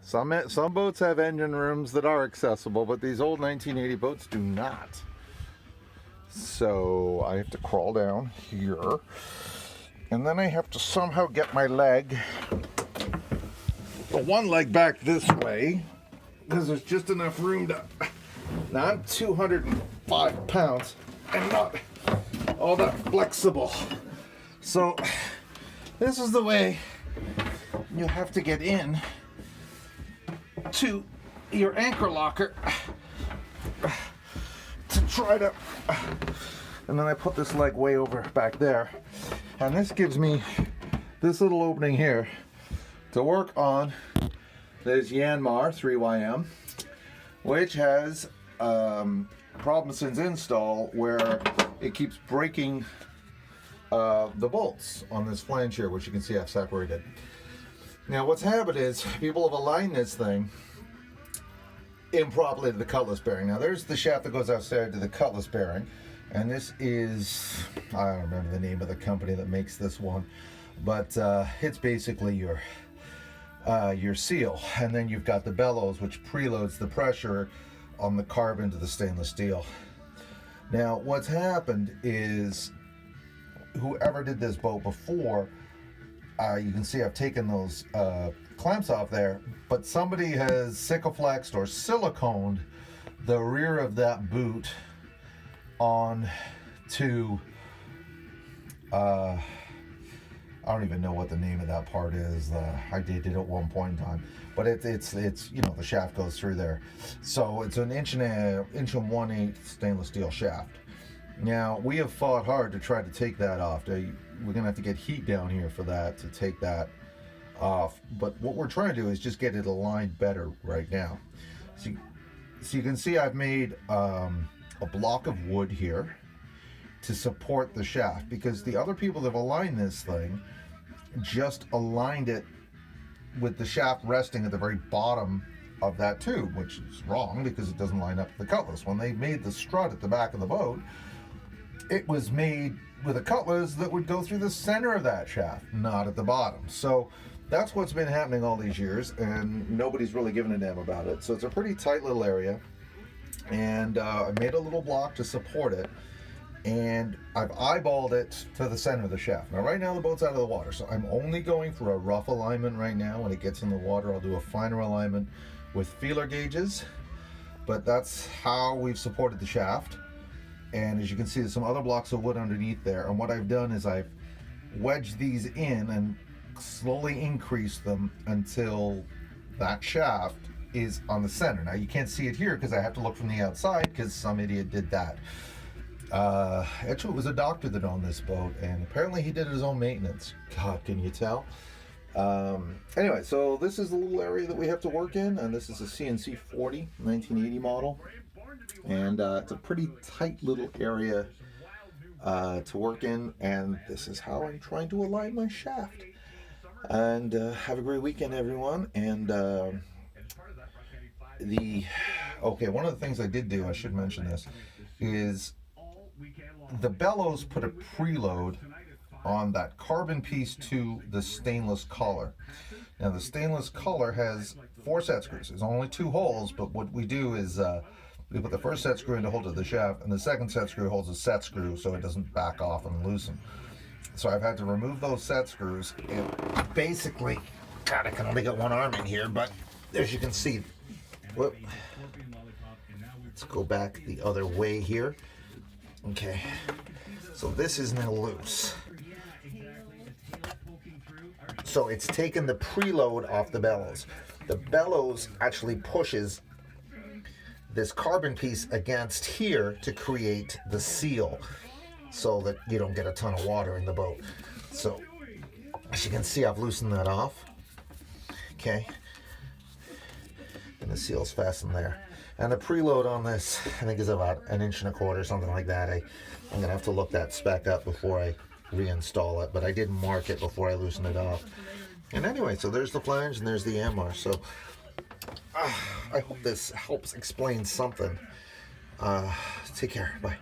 Some boats have engine rooms that are accessible, but these old 1980 boats do not. So I have to crawl down here, and then I have to somehow get my leg, the one leg back this way, because there's just enough room to. Now I'm 205 pounds and not all that flexible. So this is the way you have to get in to your anchor locker to try to, and then I put this leg way over back there, and this gives me this little opening here to work on this Yanmar 3YM, which has problem since install where it keeps breaking the bolts on this flange here, which you can see I've separated. Now what's happened is people have aligned this thing improperly to the cutlass bearing. Now there's the shaft that goes outside to the cutlass bearing, and this is, I don't remember the name of the company that makes this one, but it's basically your seal, and then you've got the bellows which preloads the pressure on the carbon to the stainless steel. Now what's happened is whoever did this boat before, you can see I've taken those clamps off there, but somebody has sikaflexed or siliconed the rear of that boot on to I don't even know what the name of that part is. I did it at one point in time, but it's you know, the shaft goes through there, so it's an inch and 1/8 stainless steel shaft. Now we have fought hard to try to take that off. We're gonna have to get heat down here for that, to take that off, but what we're trying to do is just get it aligned better right now. So you can see I've made a block of wood here to support the shaft, because the other people that have aligned this thing just aligned it with the shaft resting at the very bottom of that tube, which is wrong because it doesn't line up with the cutlass. When they made the strut at the back of the boat, it was made with a cutlass that would go through the center of that shaft, not at the bottom. So that's what's been happening all these years, and nobody's really given a damn about it. So it's a pretty tight little area, and I made a little block to support it, and I've eyeballed it to the center of the shaft. Now right now the boat's out of the water, so I'm only going for a rough alignment right now. When it gets in the water, I'll do a finer alignment with feeler gauges, but that's how we've supported the shaft. And as you can see, there's some other blocks of wood underneath there, and what I've done is I've wedged these in and slowly increased them until that shaft is on the center. Now you can't see it here because I have to look from the outside, because some idiot did that. Actually, it was a doctor that owned this boat, and apparently he did his own maintenance. God, can you tell? Anyway, so this is the little area that we have to work in, and this is a CNC 40 1980 model, and it's a pretty tight little area to work in, and this is how I'm trying to align my shaft. And have a great weekend, everyone. And one of the things I did do, I should mention this, is the bellows put a preload on that carbon piece to the stainless collar. Now the stainless collar has 4 set screws. There's only 2 holes, but what we do is we put the first set screw in to hold to the shaft, and the second set screw holds a set screw so it doesn't back off and loosen. So I've had to remove those set screws, and basically, God, I can only get one arm in here, but as you can see, whoop, let's go back the other way here. Okay, so this is now loose. So it's taken the preload off the bellows. The bellows actually pushes this carbon piece against here to create the seal, so that you don't get a ton of water in the boat. So as you can see, I've loosened that off. Okay, and the seal's fastened there. And the preload on this, I think, is about 1.25 inches, something like that. I'm gonna have to look that spec up before I reinstall it, but I did mark it before I loosened it off. And anyway, so there's the flange and there's the Yanmar. So I hope this helps explain something. Take care. Bye.